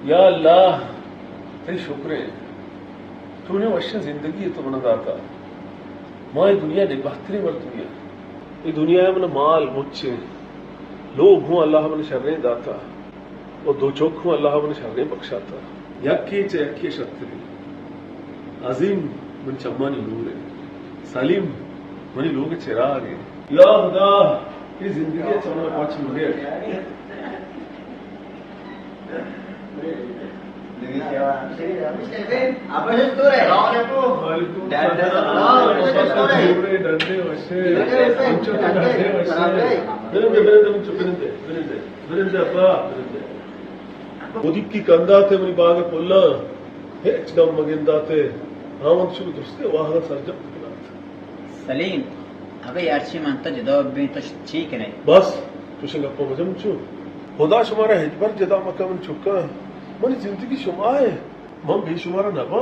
या अल्लाह तेरी शुक्र है तूने वश्य जिंदगी तो बना दाता माँ दुनिया ने बेहतरी वर्तुनिया ये दुनिया में माल मुच्छे लोग हूँ अल्लाह मन शर्रे दाता और दो चौक हूँ अल्लाह मन शर्रे बख्शाता यक्की शक्ति अजीम मन चम्मानी नूर है सलीम मनी लोग चिराग है या खुदा ये जिंदगी चमना पाँच मुझे की कंधा थे मनी बाग पुल्ला हेचदम मगिंदा थे हाँ शुभ दोस्ते वाह सरजम सलीम अबे यार ची मानता जदा भी तो ठीक है नहीं बस तुझे गप्पा मजम चु खुदा शुमारा हिजबर जदा मकाम चुका मनी जिंदगी शुमा है मम बेशुमारा नबा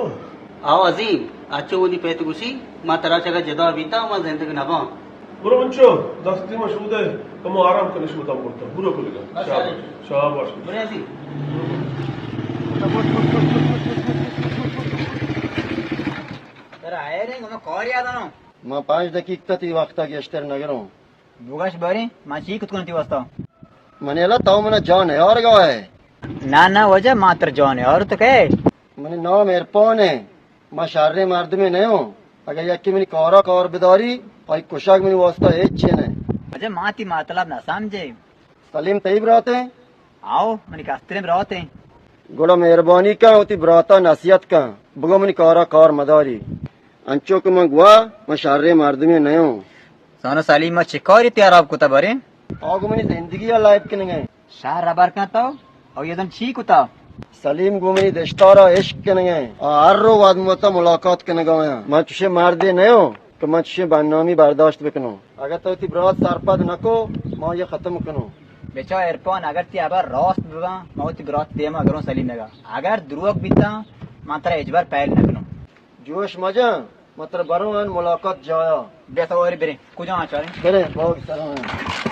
आओ अजीम आचो वोदी पेत गुसी मा तरा चगा जदा बीता मा जिंदगी नबा बुरो मंचो दस्ती मशहूद है कम आराम करने शुरू तब करता बुरो खुलेगा शाबाश शाबाश बुरे अजीम तेरा आए रे मैं कॉल याद आना मैं 5 dakika ती वक्त गेस्टर नगरों बुगाश बारी माची कुछ करती वास्ता मनेला ताऊ मना जान है और गवा है ना वजह मात्र जॉन है और तो कहे मने नाम एरपोन है मैं शार्रे मर्द में नहीं हूँ अगर यक्की मेरी कौरा कौर बिदारी और कुशाक मेरी वास्ता एक चेन है वजह माती मतलब ना समझे सलीम तई बराते आओ मनी कास्ते में रहते गुड़ा मेहरबानी का होती बराता नसीहत का बुगा मनी कौरा कौर मदारी अंचो को मैं गुआ मैं शार्रे मर्द में नहीं हूँ सोनो सलीम चिकोरी तैयार आपको तबरे आगो मनी जिंदगी या लाइफ के नहीं शाह रबर का तो और ये दम ठीक होता सलीम गुमनी देशतारा इश्क के नहीं और हर रोज आदमी तो मुलाकात के नहीं गया मैं तुझे मार दे नहीं हो तो मैं तुझे बदनामी बर्दाश्त बिकनो अगर तो ती बरात सरपद नको मैं ये खत्म कनो बेचा एयरपोन अगर ती अबर रोस्ट बिवा मौत बरात देमा अगरों सलीम लगा अगर द्रुवक बीता मात्रा एजबर पहल नकनो जोश मजा मतलब बरोन मुलाकात जाया बेसा और बेरे कुछ आचारे करे बहुत सलाम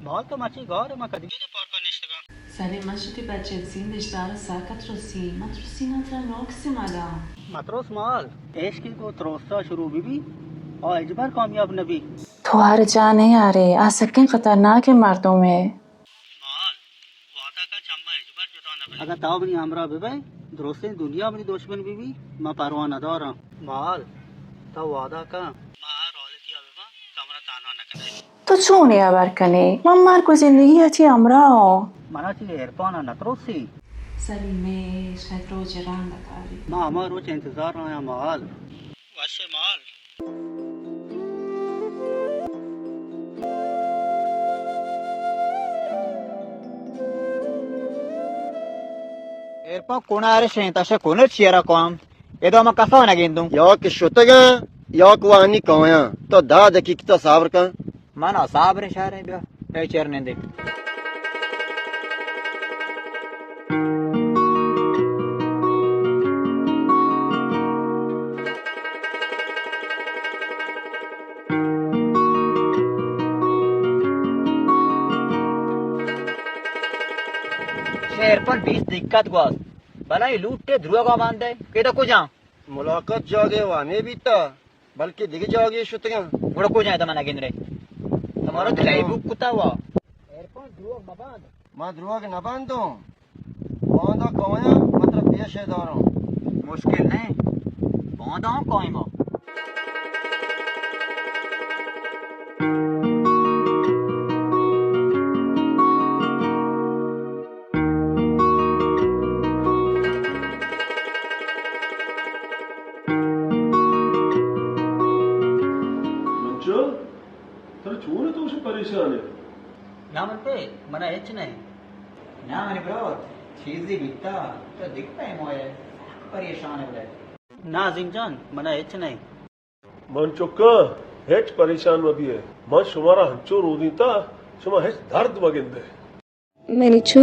बहुत तो माची गौर ma kadgine porca nishtaga Salim mashti bachezin dishtar sakat rosi matrusina tra noximala matros माल एश की को त्रोसा शुरू बीबी और इजबार कामयाब नबी तुम्हारे जा नहीं आ रहे आ सकें खतरनाक है मर्दों में माल वादा का चम्मा इजबार जुटा न अगर ताव बनी हमरा बेबे द्रोसे दुनिया में दुश्मन बीबी मैं परवाह न दौरा माल ताव वादा का मां रोलतिया बेबा कमरा ताना न करे तो छोड़े आबार कने मम्मार को जिंदगी अच्छी हमरा हो मना ची एयरपोन न त्रोसी सलीमेश खतरो जरान लगारी मां हमार रोज इंतजार रहा माल वाशे माल एयरपोन कोणा अरे शेंता शे कोणच चिरा कोम एदो म कसा ना गेंदू याक शुतगा याक वानी कोया तो दा दकीकता साबर का माना साहब रे शारे बे ए चरने दे शेर पर 20 दिक्कत गोस भला ये लूटे ध्रुव को बांधे के तो को जा मुलाकात जागे वाने बीता बल्कि दिग जागे शुतगा उड़ को जाए तमना गेंद्रे तम मारो दिलाई बुक कुता हुआ एयरफोन ध्रुव मबाद मैं ध्रुव के न बांधो बांधो कोया मतलब पेश है दारों मुश्किल नहीं बांधा हूँ कोई मो मंचो तर चूने तो उसे परेशान है ना मन पे मना हेच नहीं ना मैंने ब्रो चीज़ी बिकता तो दिखता है मोए परेशान है बोले ना जिंजान मना हेच नहीं मंचो का हेच परेशान वबी है मन शुमारा हंचो रोदीता शुमा हेच दर्द वगिंदे Manichu,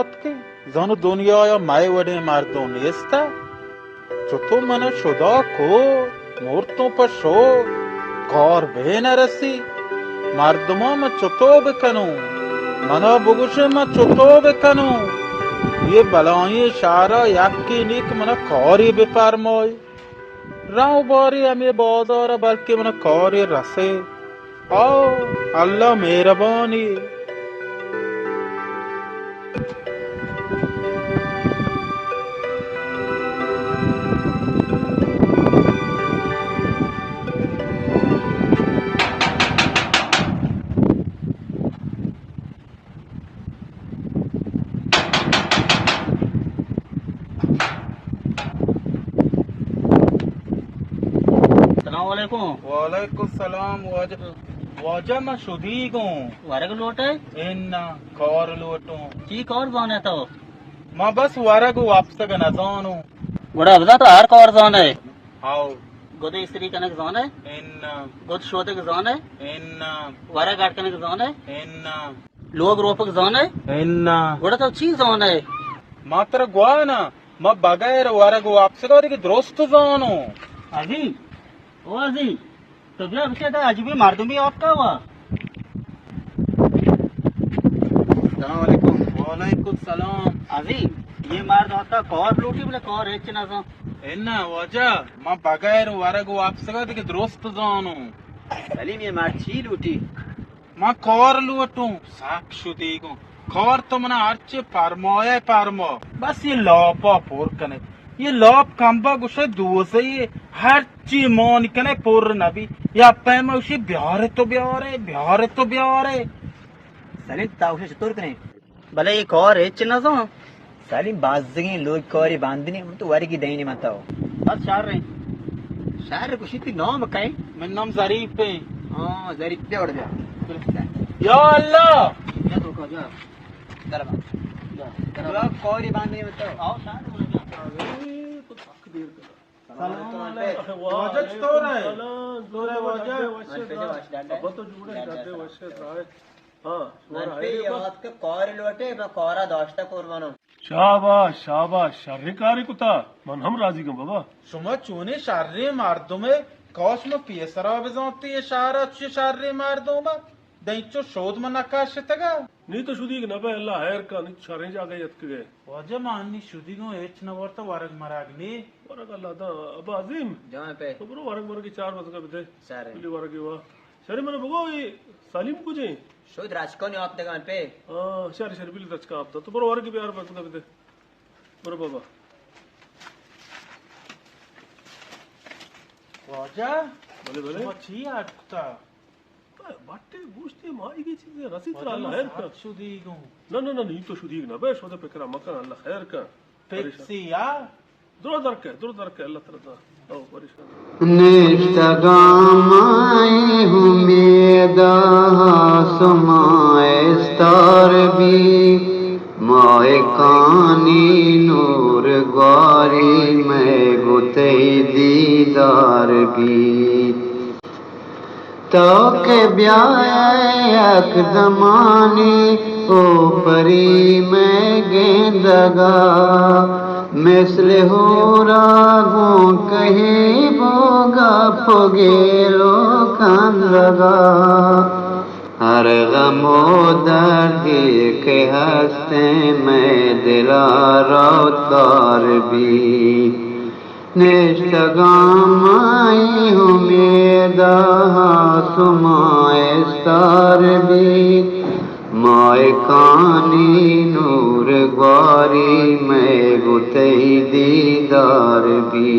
at ki zanı dünyaya may vade mardo nesta çото mana şoda ko morto pa şo kar be na rasi marduma ma çото bekanu mana buguşe ma çото bekanu ye balaye şara yakki nik mana kari be parmoy rav bari ame bazara balki mana kari rase आओ अल्लाह मेहरबानी वालेकुम सलाम वाजा मैं शुदी को वरग लोटे इन कौर लोटो की कौर जाने तो मैं बस वरग वापस का न जानो गुड़ा बजा तो हर कौर जाने आओ गोदे स्त्री कनक जाने इन गोद शोदे के जाने इन वरग गाट कनक जाने इन लोग रोपक जाने इन गुड़ा तो चीज जाने मात्र ग्वाना मैं बगैर वरग वापस का की दोस्त जानो अजी ओ अजी तो भी अब क्या आज भी मार दूंगी आपका हुआ वालेकुम सलाम अजी ये मार दो आपका कौर लूटी बोले कौर है ना तो इन वाजा मैं बगैर वरग वापस का की दोस्त जानो सलीम ये मार छी लूटी मैं कौर लूटू साक्षु देखो कौर तो मना अर्चे परमोया परमो बस ये लॉपा पोर कने ये लॉप कंबा गुशे दूसरे ये हर ची मोन कने पोर नबी या पैमा उसे बिहार तो बिहार सलीम ताउशे चतुर कने भले ये कौर है चलना तो सलीम बाजगी लोग कौरी बांधनी हम तो वारी की दही नहीं मानता हो बस शार कुछ इतनी नाम कहे मेरा नाम जरीफ है हाँ जरीफ पे उड़ जा या अल्लाह जा तो जा दरबा कौरी बांधनी मत आओ शार वाजत तो रहे लोरे कौरी लोटे मैं कौरा दोस्ता कुर्बानो शाबाश शाबाश शर्रिकारी कुता मन हम राजी कम बाबा शुमा चूने शार्रे मार दो में कौश में पियसरा बजाती है शारा अच्छे शार्रे मार दो में दैचो शोध में नकाश तगा नहीं तो शुदी न बे अल्लाह हैर का नहीं शारे जा गए यत गए वाजे माननी शुदी को एच न वर्ता वारग मरागनी वरग अल्लाह दा अब अजीम जहाँ पे तो बरो वरग की 4 बज का बदे सारे पहली वरग हुआ शरी मन बगो ये सलीम कुजे शोध राजको ने आप तक पे हां शरी शरी बिल दच का आप तो बरो वरग भी 4 बज का बदे बरो बाबा वाजा बोले बोले छी आटता बाटे गोश्ते माई की चीजें रसी तो अल्लाह खैर का शुदी को ना ना ना नहीं तो शुदी ना बे शोदे पे करा मकान अल्लाह खैर का फिक्सी या दूर दर के अल्लाह ताला ओ परेशान निष्तगामाए हुमेदा समाए स्तार भी माए कानी नूर ग्वारी मैं गुते दीदार गीत तो के ब्याह दमानी ओ परी मैं गेंदगा मिसले हो रागों कहे बोगा फोगेरो कान लगा हर गमो दर्द के हंसते मैं दिलारा तार भी निष्ठगामाई उम्मीदा सुमाए स्तार भी माए कानी नूर ग्वारी मैं गुते दीदार भी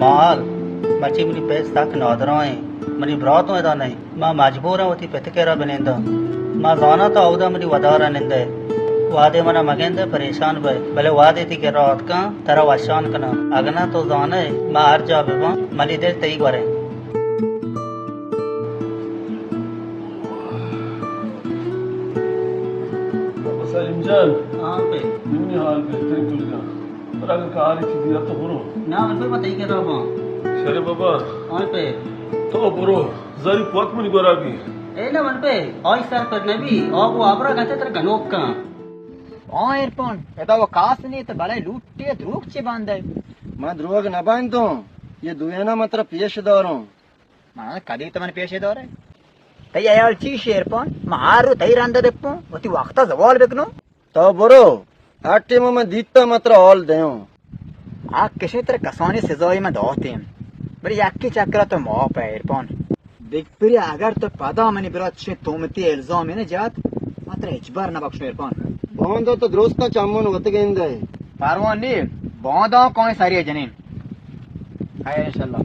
माल मची मुनी पैस तक नौदराएं मनी ब्रात में दा नहीं मां मजबूर होती पेतकेरा बनेंदा मां जाना तो औदा मनी वदारा निंदे वादे मना मगेंदे परेशान भय भले वादे थी के रात का तेरा वशान कना अगना तो जाने मां हर जा बेबा मनी दे तई करे सलीम जान हां पे निम्न हाल बेहतरीन तुलगा पर अगर कार ही दिया तो बुरो ना मन पे मत ही के रहो शरे बाबा हां पे तो बुरो जरी पोत में गोरा भी ए ना मन पे और सर पर नबी और वो आबरा गते तर गनोक का हाँ इरफान एदा वो कास नहीं तो बड़े लूटे द्रुक चे बांधे मैं द्रोग न बांधो ये दुएना मात्र पेश दौरों मैं कदी तो मन पेशे दौरे तई अयाल चीश इरफान मारू तई रंदा देपो वती वक्ता जवाल बेकनो तो बुरो आटे में दीता मात्र ऑल देओ आ किसी तरह कसानी सजाई में दोते हैं बड़ी याकी चक्रा तो मौप है इरफान बिगपरी अगर तो पदा मनी बिरात छे तोमती इल्जाम है न जात मात्र इजबार न बख्शो इरफान बांधो तो दोस्त ना चामन वत गेंदे पारवान ली बांधा कौन सारी है जनीन है इंशाल्लाह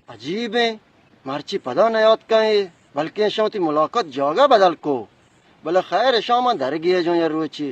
अजीब है मारची पदा नयात का है बल्कि शामती मुलाकात जगह बदल को भले खैर शाम धर गया जो यार रोची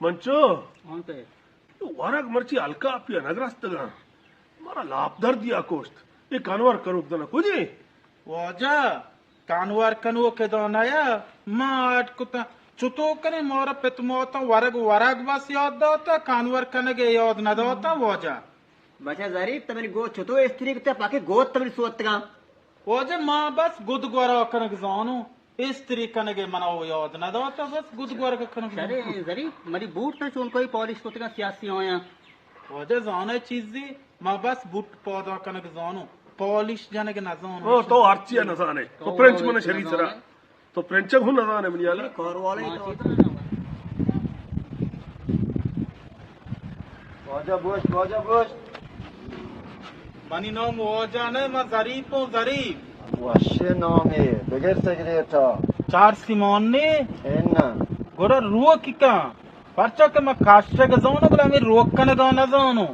मंचो हां पे वाराग मर्ची हल्का पिया नगरास्तगा मारा लापदर दिया कोस्ट ये कानवार करू दना कुजी वाजा कानवार कनुओ के दोनाया माट कुता चुतो कने मोरा पेत मोता वरग वरग बस याद दाता कानवार कनगे याद न दाता वाजा बचा जरीब तमरी गो छतो स्त्री के पाके गोत तमरी सोतगा वाजा मां बस गुद गोरा कनग जानो स्त्री कनगे मनाओ याद न दाता बस गुद गोरा कनग अरे जरी मरी बूट न चोन कोई पॉलिश कोतगा सियासी होया वाजा जाने चीज़ी मां बस बूट पौधा कनग जानो पॉलिश जाने के न जानो ओ तो आर्चिया न जाने तो फ्रेंच मन शरीर सरा तो फ्रेंच हूं न जाने मनियाला करवाले तो वाजा बोश मनी नाम वाजा ने मैं जरीब हूं जरीब वशे नाम है बगैर सिगरेटा चार सिमोन ने एन्ना गोरा रुआ की का परचा के मैं काश्य के जानो बोला मैं रोक कने गा न जानो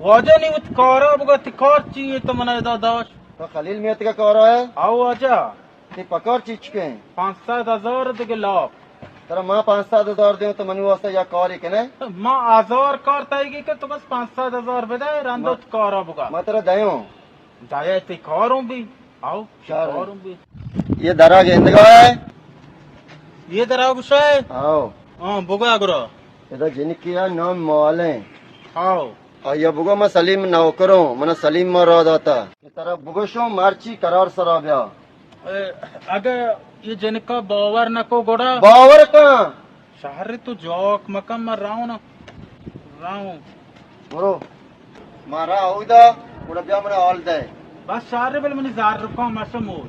वाजा नहीं उत्कारा बगा तिकार चाहिए तो मना दादाश तो खलील मियत का कह रहा है आओ वाजा ते पकड़ चीज के 5-7 हजार के लाभ तेरा माँ 5-7 हजार दे तो मनु वास्ते या कार के ने माँ 1000 कार ताईगी के तो बस 5-7 हजार बदे रंदो कार बुगा मैं तेरा दयो जाए ते कारों भी आओ शार है। कारों भी ये दरा गेंदगा है ये दराव गुशाए आओ हाँ बुगा गुरा इधर जिनकी नाम मौले आओ और ये बुगो मैं सलीम नौकरों मना सलीम मराद आता ये तेरा बुगोशो मार्ची करार सराब्या अगर ये जिनका बावर न को गोड़ा बावर का शहर तो जोक मकम मर रहा हूँ ना बरो मारा आउदा उड़ा ब्या मना ऑल दे बस शहर बल मनी जार रुका मशमूल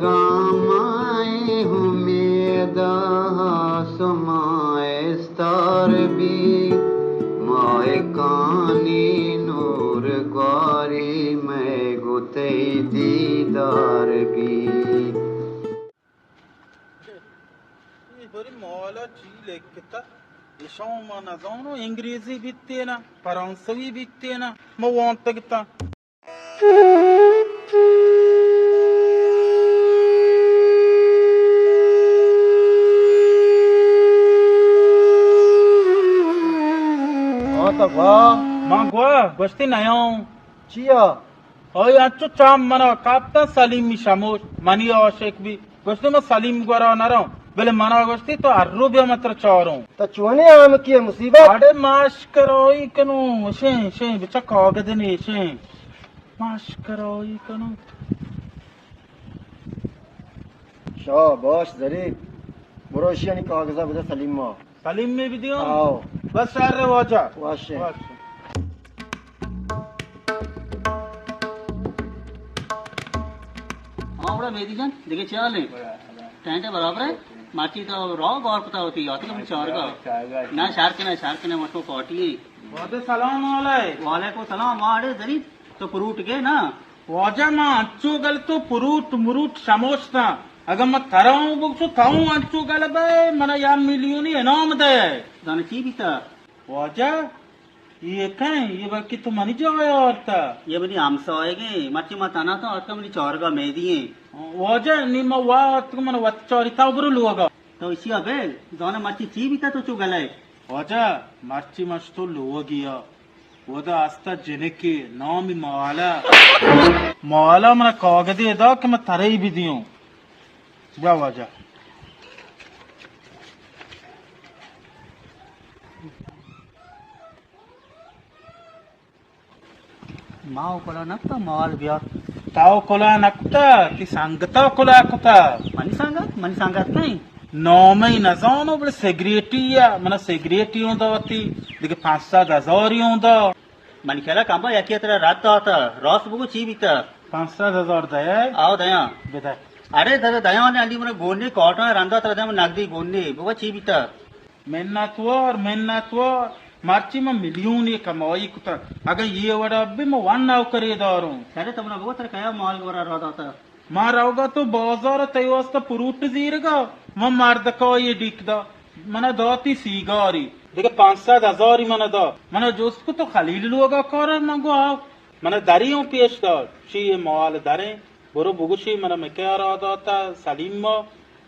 निष्ठगामाए हुमेदा समाए स्तार भी माए कानी नूर ग्वारी मैं गुते दीदार भी बरी मौला ची लेकिता ईशों मा ना जानो अंग्रेजी बिकते ना फ्रांसवी बिकते ना मैं वहाँ तक ता हाँ तो वाह माँ गुआ बस्ती नया चिया ओय अच्छो चाम मना काप्ता सलीम मिशामोश मनी आशिक भी बस्ती में सलीम गुरा ना रहा बोले मना बस्ती तो अर्रो भी मत्र चारों तो चुने आम की मुसीबत अरे माश करोई कनो शे बिचा कागज ने शे माश करोई कनो शाबाश जरीब बुरोशियानी कागजा बता सलीम माँ सलीम में भी दियो आओ बस यार रे वाजा वाशे हाँ बड़ा मेरी जान देखिए चाल है टेंट बराबर है माची तो रॉग और पता होती है तो चार का ना शार के ना मटको कोटी वादे सलाम वाले वालेकुम सलाम माड़े जरीब तो फ्रूट के ना वाजा माँ अच्छो गल तो पुरूट मुरूट समोसता अगर मैं थराऊं बुक्सो थाऊं अच्छो गल बे मना या मिलियनी इनाम दे दाने ची भी था वाजा ये कहीं ये बाकी तो मनी जाए और था ये बनी आमसा आएगे माची मताना तो और कम चार का मैं दिए वाजा निम्मा वात को मन वच्चोरी था उबरू लुआगा तो इसी अबे दाने माची ची भी था तो चु गले वाजा मर्ची मच तो लुआ गया वदा आस्ता जिनके नामी माला मना कागदे दा कि मैं थरे ही भी दियो जा वाजा माओ कोला नक्ता माल बिया ताव कोला नक्ता कि संगता कोला कुता मनी सांगत नहीं नौमई न जानो बड़े सिगरेटी या मना सिगरेटी होंदा होती देखिए 5-7 हजार ही होंदा मनी खेला कांबा याकी तेरा रात आता रॉस बुको ची भी था 5-7 हजार दया आओ दया बेटा अरे दादा दया ने अंडी मने गोने कॉटन रंदा तरह में नागदी गोने बुको ची भी था मेन्नत वर मार्ची में मिलियन ये कमाई कुता अगर ये वड़ा भी मैं वन नाव करे दारूं अरे तुमने बुको तेरा कया माल गोरा रहा था मारावगा तो बाजार तयवास्ता पुरूट जीरगा मैं मर्द का ये डिकदा मना दाती सीगारी देखा 5-7 हजार ही मना दा मना जोस्को तो खलील लोगा कर मंगो आओ मना दरियों पेश दा शी ये माल दरे बुरो बुगुशी मना मैं क्या रहा दाता सलीम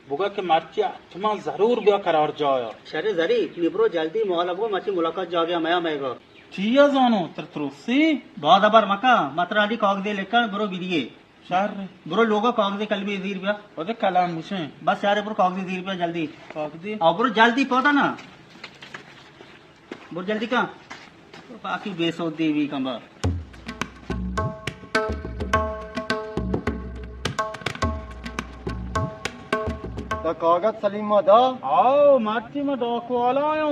बुगा के मर्ची अचमा जरूर ब्या करार जाया शरे जरी निब्रो जल्दी माल अब मची मुलाकात जा गया मैं गो चिया जानो तरतरोसी बहुत अबर मका मतराली काग दे लेकर बुरो गिरिए शहर बुरो लोगो काग दे कल भी 10 रुपया ओदे कलाम मुझे बस यार बुरो काग दे 10 रुपया जल्दी काग दे और बुरो जल्दी पहुंचा ना बुरो जल्दी का बाकी बेसो देवी कंबा तो कागज सलीम माँ दा आओ माटी में डॉकवाला आयो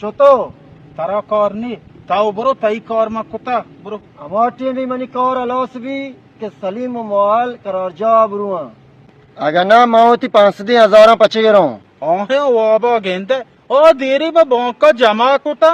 चोतो तारा कारनी ताऊ बुरो तई कार मा कुता बुरो हमारे भी मनी कार अलास भी के सलीम मोबाइल करार जा बुरुआ अगर ना माओती 5,000 पचे रहो आहे वाबा गेंदे ओ देरी बा बोंका जमा कुता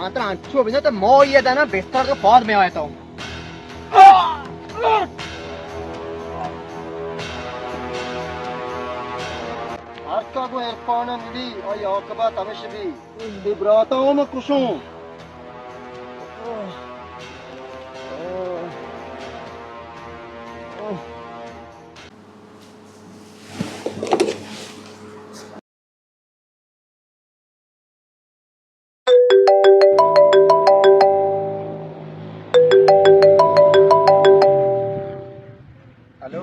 मात्र अंचो बिना तो मो ये दाना बिस्तर के पौध में आया तो Arka bu erfana mili ay akaba tamesh bi di brata ma kushun hello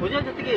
हो जा जतगे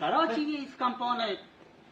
कराची की इस कंपाउंड है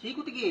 ठीक उतगी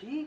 ठीक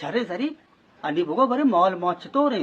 शरे सरी अंडी बोगा बरे मॉल मॉच तो रे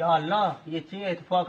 या अल्लाह ये ची इत्तेफाक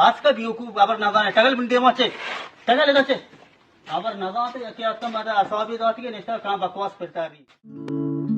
बास का बेवकूफ अबर नजाने टगल बिंदे मचे टगल इधर से अबर नजाते या क्या तुम अदा असाबी दाती के नेशनल कहां बकवास करता भी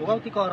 बोगा ती कर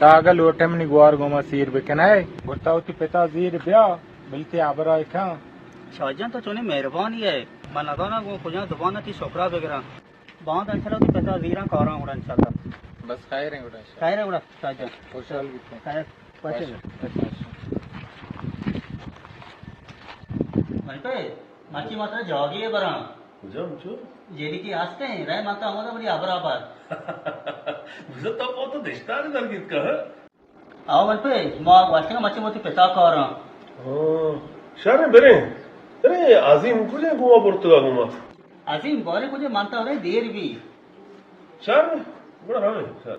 तागा लोटे मनी गुआर गोमा सीर बिकनाए गोता उती पिता जीर ब्या बिलती आबरा इखा शाहजहां तो चुने मेहरबानी है मैं लगा ना वो खुजा दुबाना थी छोकरा वगैरह बांध इंशाल्लाह तो पिता जीरा कारा उड़ा इंशाल्लाह बस खैर है उड़ा खैर है उड़ा शाहजहां खुशहाल बिकने खैर पैसे मन पे माची मात्रा जागी है बरा मुझे मुझे जेडी की आस्ते हैं रह माता हमारा बड़ी बराबर मुझे तो बहुत दिखता है नरगित का है आओ मन पे मां वास्ते का मची मोती पिता कारा शारे बेरे अरे आजिम कुले गुआ पुर्तगा गुमा अजीम बारे मुझे मानता हो रहे देर भी शार बड़ा रहा शार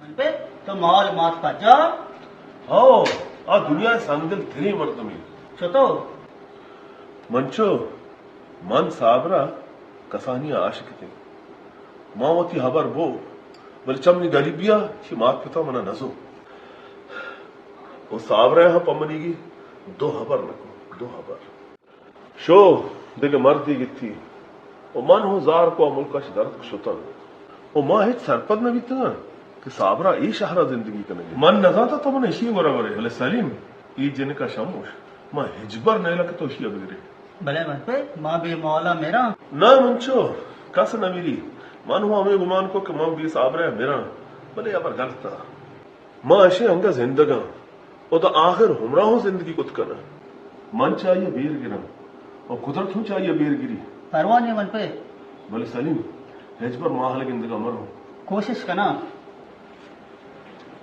मन पे तो माल मास का जा आओ आ दुनिया संगल थ्री मर्तमी छोतो मंचो मन साबरा कसानी आशिक थे मावती हबर बो बलचमनी गरीबिया शी मात पिता मना नजो वो साबरा यहां पमनीगी दो हबर नको दो हबर शो दिल मर्दी गिथी वो मन हो जार को मुल्क का दर्द शुतन वो मां हित सरपद न बीतना कि साबरा ई शहरा जिंदगी कनेगी मन नजा तो मन इसी बराबर है भले सलीम ई जिन का शमोश मां हिजबर नहीं लगे तो इसी अबगरे भले मन पे मां बे मौला मेरा ना मंचो कस न मिली मन हुआ हमें गुमान को कि मां बी साबरा है मेरा भले अबर गलत था मां अशे अंगा जिंदगा वो तो आखिर हमरा हो जिंदगी कुछ करना मन चाहिए वीर गिरा और कुदरत हूं चाहिए वीर गिरी परवाह नहीं मन पे भले सलीम हिजबर माहल जिंदगा मरो कोशिश करना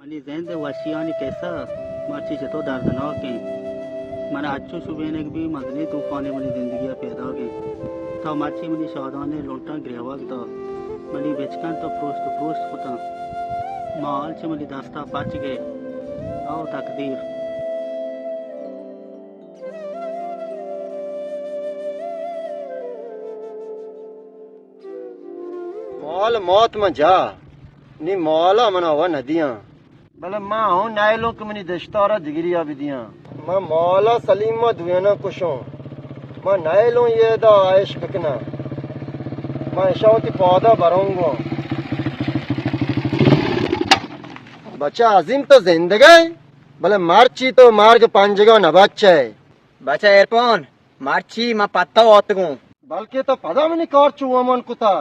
मनी ज़हन वशियानी कैसा मर्ची चतो दर्दनाक है मना अच्छो शुबेने भी मजनी तूफाने मनी जिंदगी पैदा गए तो मर्ची मनी शादाने लोटा ग्रेवाक तो मनी बेचकन तो प्रोस्ट पुता माल से मनी दास्ता पच गए आओ तकदीर मौल मौत में जा नी मौला मना हुआ नदियां भले माँ हूँ नायलों के मनी दश्तारा दिगरिया विदियां मैं मौला सलीम में दुएना कुशों मैं नायलों ये दा आयश बिकना मैं शौती पौधा भरूंगा बच्चा अजीम तो जिंदगी भले मार्ची तो मार्ग पांजगा न बच्चा है बचा एयरपोन मार्ची मा पत्ता ओतगू बल्कि तो पदा में नहीं कार चुआ मन कुता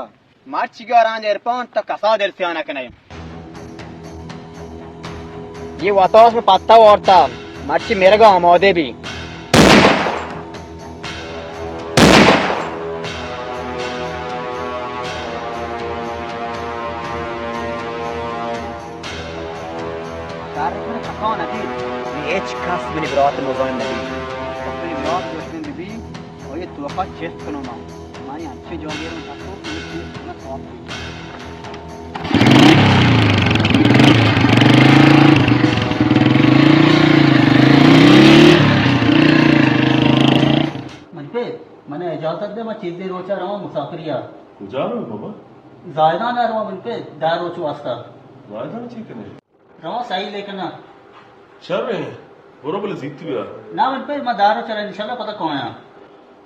मार्ची का रांज एयरपोन तो कसा देर से आना कने ये वातावरण में पत्ता ओरता मार्ची मेरे गांव मौदे भी एच खास मैंने ब्रात मोबाइल नहीं अपनी ब्रात दोस्तों भी और ये तोहफा चेस्ट करो ना हमारी अच्छे जोगियों का तो ना सॉफ्ट मन पे मैंने इजाजत दे मैं चीज दे रोचा रहा हूँ मुसाफिरिया जानो बाबा जायदा ना रहा मन पे दार रोचो वास्ता वायदा ठीक है रहा सही लेकर ना शर्रे बरोबर जीतती यार ना मन पे मैं दार चला इंशाल्लाह पता कौन है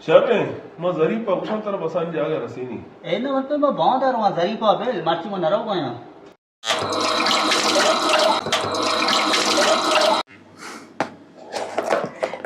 शर्रे मैं जरीफ औषण तरफ बसान जागा रसीनी ए ना मन पे मैं बांध रहा हूँ जरीफा बेल मार्ची में नरव गया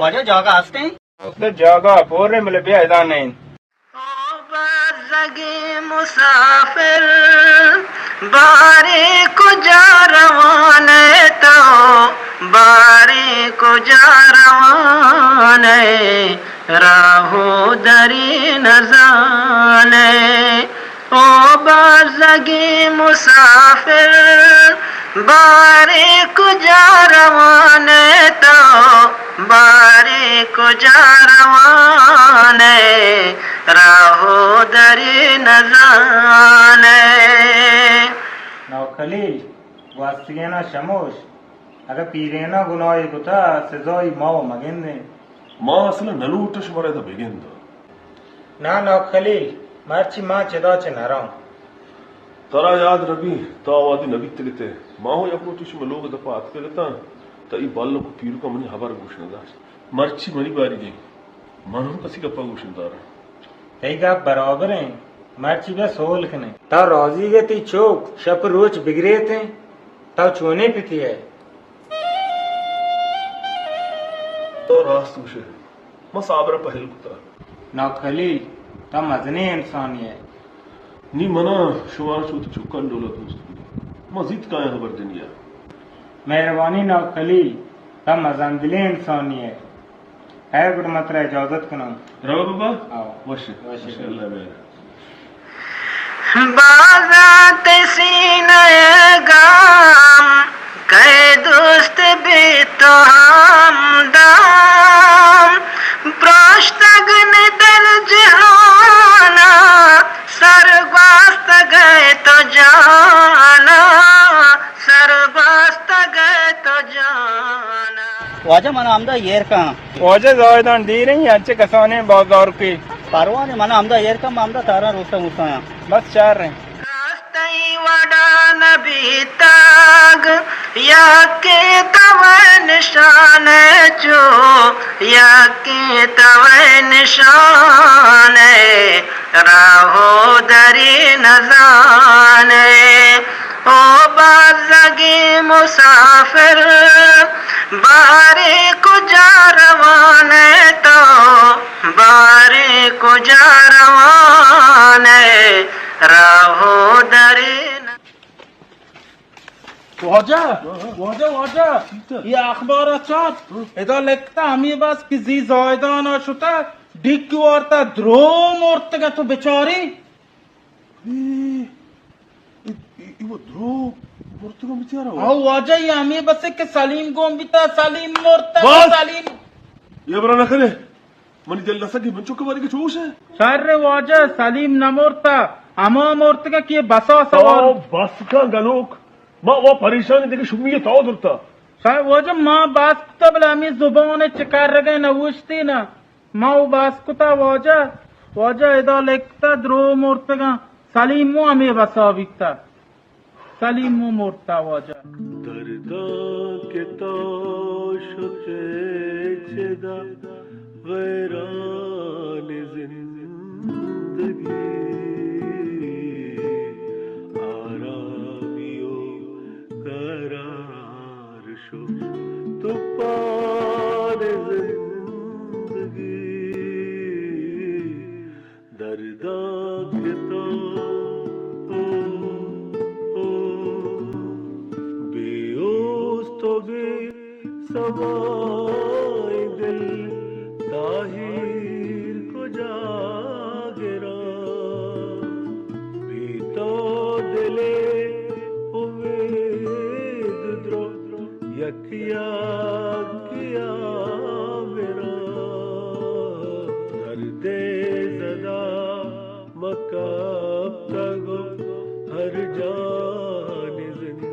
वाजा जागा हंसते हैं उसने जागा पूरे मिले भी ऐदान नहीं बाज़गे मुसाफिर बारे को जा रवाने तो बारे को जा रवाने राहो दरी नजाने ओ बाज़गे मुसाफिर बारे को जा रवाने तो बारे को जा रवाने राहो दरी नजाने नौ खलील वास्तियाना शमोश अगर पीरेना गुनाही गुता सजाई माव मगिंदे माँ असल नलूट शुमारे दा बेगिंद ना नौ खलील मार्ची माँ चदा चे नरां तरा याद रबी तावादी नबी तलिते माँ हो यकरो तुश में लोग दफा आत करता ता ई बालों को पीर को मनी हबार गुशन दाश मर्ची मनी बारी गई मानो कसी का पा गुशन दारा तेगा बराबर हैं मार्ची बे सोल खने ता रोजी के ती चोक शप रोच बिगरे थे ता चोने पिती है तो रास्त उसे मसाबरा पहल कुता नौ खलील ता मजने इंसान है नी मना शुमार चूत चुकन डोला दोस्त मजीद का है हबर दुनिया मेहरबानी नौ खलील ता मजंदिले इंसानी है गुड मात्रा इजाजत कनो रवा बाबा आओ वश अल्लाह मेरा बाज़ात सीने गाम कै दोस्त भी तो हमदम प्राश्तगन दर जहाना सरगोस्त गए तो जाना सरगोस्त गए तो जाना वाजा मना आमदा येर का वाजे जायदान दी रही अच्छे कसाने बाजार के परवाने मना आमदा येर का आमदा तारा रोस्ता मुसाया बस चार रहे रास्ते वडा नबी ताग या के तवे निशान जो या के तवे निशान राहो दरी नजाने ओ बाज़गे मुसाफिर बारे को जा रवाने तो बारे को जा रवाने राहो दरी वाजा वाजा वाजा ये अखबार चाट इधर लिखता हमें बस किसी जायदान शुता डिक्की औरता द्रोम औरतगा तो बेचारी वो द्रो वर्तुका बिचारा आओ वाजा ये हमें बस के सलीम गोंबिता सलीम औरता बस! सलीम ये बरा न करे मनी दिल नसा की बंचो के बारे के चोश है शायर वाजा सलीम नमोरता अमाम औरतगा की बसा सवाल बस का गलोक माँ वो परेशानी देखे शुमिये ताव दुरता शायर वाजा माँ बास कुता बला हमें जुबान चिकार रगे नवुश्ती ना माँ बास कुता वाजा वाजा इधर लिखता द्रोम औरतगा सलीम हमें बसा बिकता सलीम मोरता वाजा दर्दा के ताश चेदा वैरान जिंदगी आरामियो करार शो तो पार जिंदगी दर्दा के सवाई दिल ताहिर को जागरा भी तो दिले उम्मीद द्रो यकिया किया मेरा दर्दे ज़दा मकाब तगो हर जान जिंदगी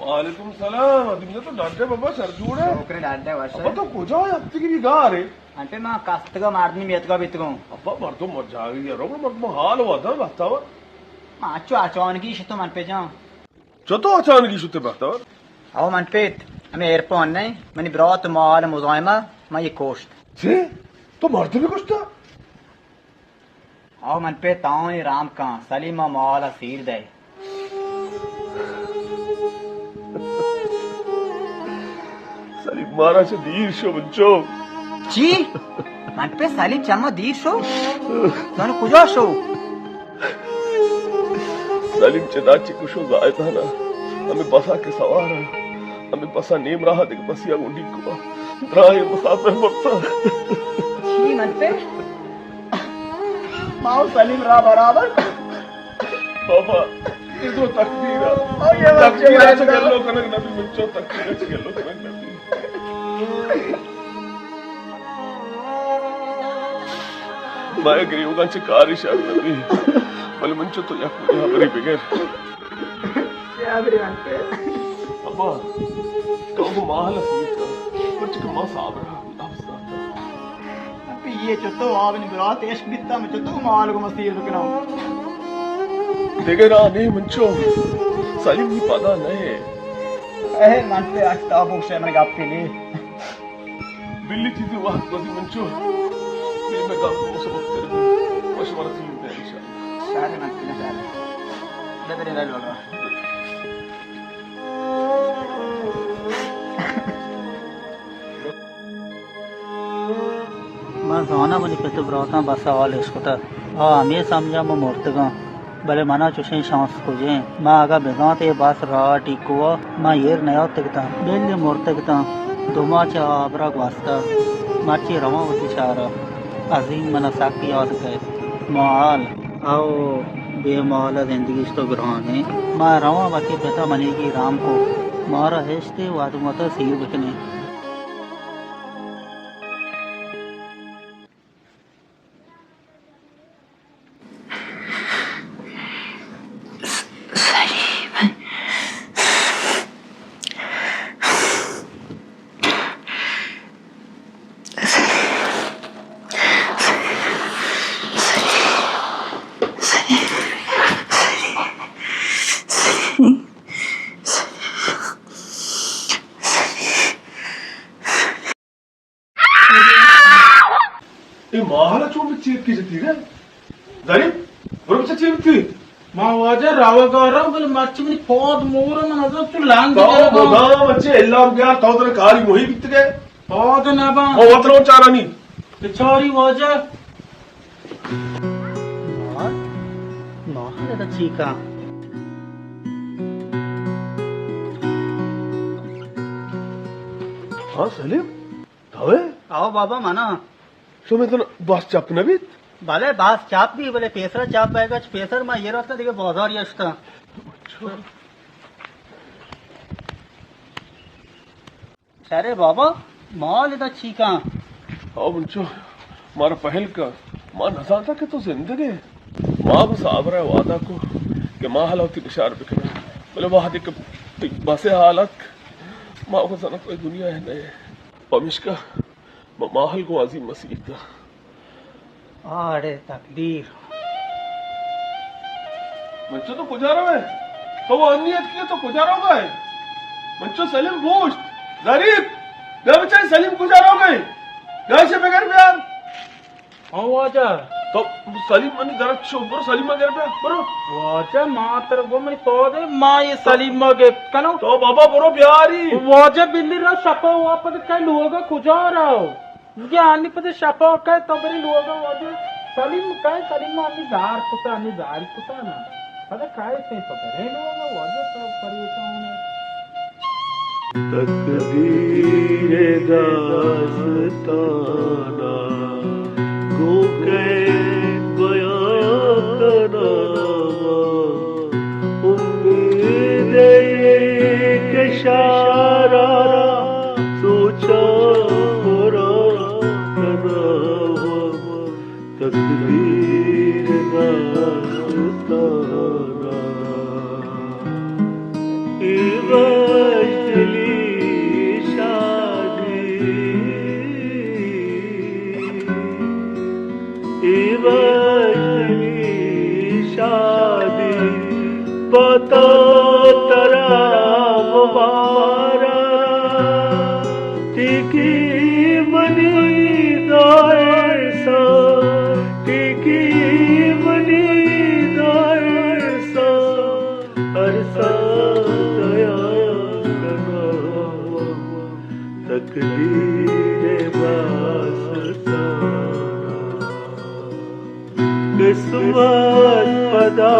वालेकुम सलाम तुमने तो डांटे बाबा सर जोड़े ఒకరే డాడ్డే अब వర్ష तो कुछ है अब तक भी गा रे అంటే మా కస్తగా మార్ని మెతగా బిత్తుకో अब मर तो मर जाएगी यार मर तो हाल हुआ था बतावा మా అచ్చు అచవానికి ఇష్టం మన పేజా जो तो अचानक ही शुते बतावा అవ మన పేట్ అమే ఎయిర్పోర్ట్ నే మని బ్రాత్ మాల్ ముజాయిమా మా ये కోస్ట్ से तो मरते भी कुछ था అవ మన పేట్ తాని రామ్ కా సలీమా మాల్ సీర్ దే साली मारा से दीर शो बच्चो जी మన పేట్ సలీం చమ్మ దీర్ షో తను కుజా షో सलीम चनाची कुशो जाए था ना हमें बसा के सवार है हमें बसा नेम रहा देख बसिया गुंडी को राय मुसाफिर मरता जी మన పేట్ మావు సలీం రా బరాబర్ बाबा ये तो तकदीर है ये बात तकदीर है, से कर लो कनक नबी बच्चो तकदीर से कर लो कनक नबी मैं गरीबों से कारिश है नबी बल मंचो तो या कोई हमारी बगैर యాబరి మన పేట్ अब्बा कहो माल सीत कुछ कमा साहब रहा अफसा అంటే ये చుట్టూ ఆవిని బ్రాత్ ఎస్ బిత్తా మ చుట్టూ మాలుగు మసీర్ రుకనా देखे ना नहीं मंचो सलीम नहीं पता नहीं ఏ మన పే అస్తాబు షే మన గప్పిలి बिल्ली चीजें वाह बसी मंचो दिल में काम को सबक तेरे मशवरा थी मैं इंशाल्लाह షారే మన పే షారే దబరే రల్వగా मैं जाना बनी पे तो ब्राता बस सवाल इसको था हाँ मैं समझा मैं मुर्तगा भले मना चुशे शांस को जे मैं आगा बेगा ते बस रा टिकुआ मैं येर नया तकता बेले मुर्तगता दुमा चा आबरा वास्ता माची रवा वती चारा अजीम मना साकी याद गए माल आओ बेमाल जिंदगी तो ग्रहण है मैं रवा बाकी पिता मने की राम को मारा हेस्ते वाद मत सीर बचने ये माहला चों में चीप की जती है जारी और बच्चा चीप थी మా వాజా రావగారా బల్ మచ్చిని పోద్ మూర మనజ తు లాంగ్ तो बोदा बच्चे एल्लाम गया तो तेरे कारी मोही बित गए పోద్ నబా ओ वतरो चारा नहीं పిచారి వాజా माल это चीका हाँ सलीम तावे आओ बाबा मना सो मैं तो बस चपना भी भले बास चाप भी भले पेसरा चाप पाएगा पेसर में ये रास्ता देखे बाजार यश्ता अरे बाबा माल इधर चीका हाँ बच्चो हमारा पहल का माँ नजा था कि तो जिंदगी माँ बस आब रहा है वादा को कि माँ हालात बिशार बिकना बोले वहाँ देख बसे हालत माँ को सनत कोई दुनिया है नए पमिश्का माहल को अजीम मसीह था अरे तकदीर बच्चों तो गुजारा है तो वो अनियत किया तो गुजारा होगा है बच्चों सलीम गोश्त गरीब क्या बच्चा सलीम गुजारा हो गए घर से बगैर प्यार हाँ वाजा तो सलीम जरा चुप बरो सलीम गेर पे बरो वाजा मातर गो मनी तो दे माँ ये सलीम गे कनो तो बाबा बरो प्यारी वाजा बिल्ली रा शपा वापस काय लोगा खुजा रहो ये आनी पते शपा काय तो बरी लोगा वाजा सलीम आनी जार कुता ना पता काय ते तो करे लोगा वाजा तो परेशान है तकदीर दास्ताना गो के बयां करना उम्मीद के शारा सोचा पूरा करना तकदीर दास्ताना शादी पता तरा मुबारा टिकी बनी दारसा टिकी बनी दारसा अरसा दया करना तकदीर किस्मत पदा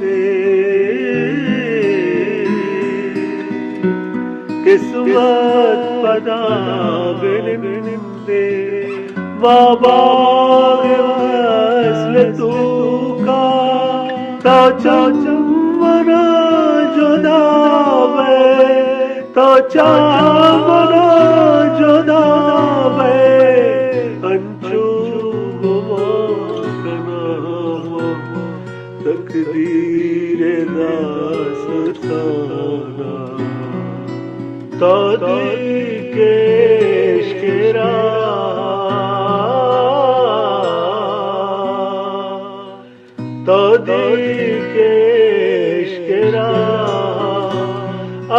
दे किस्मत पदा दे बाबा वसल तू का ता चमना जुदा वे ता चमना जुदा वे अंचू तकदीर दास्ताना तो दिल के इश्क़रा तो दिल के इश्क़रा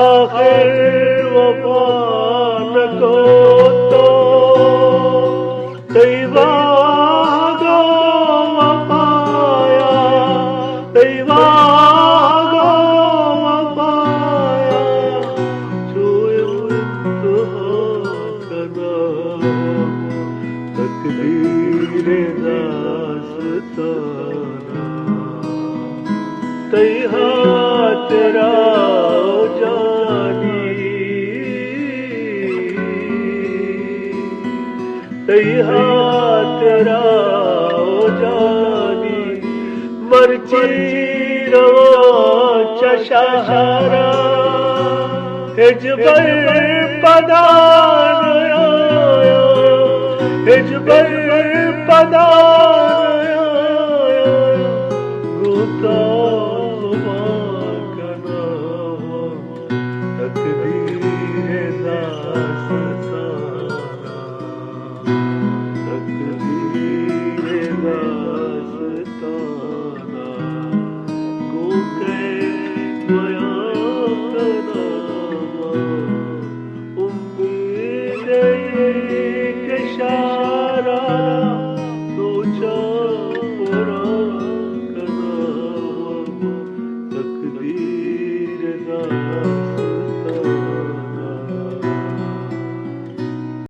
आखिर वफा न को तो तैवा तेरा जानी तेरा जानी मर्ची रवा चशारा हिजबर पदान हिजबर पदान गुता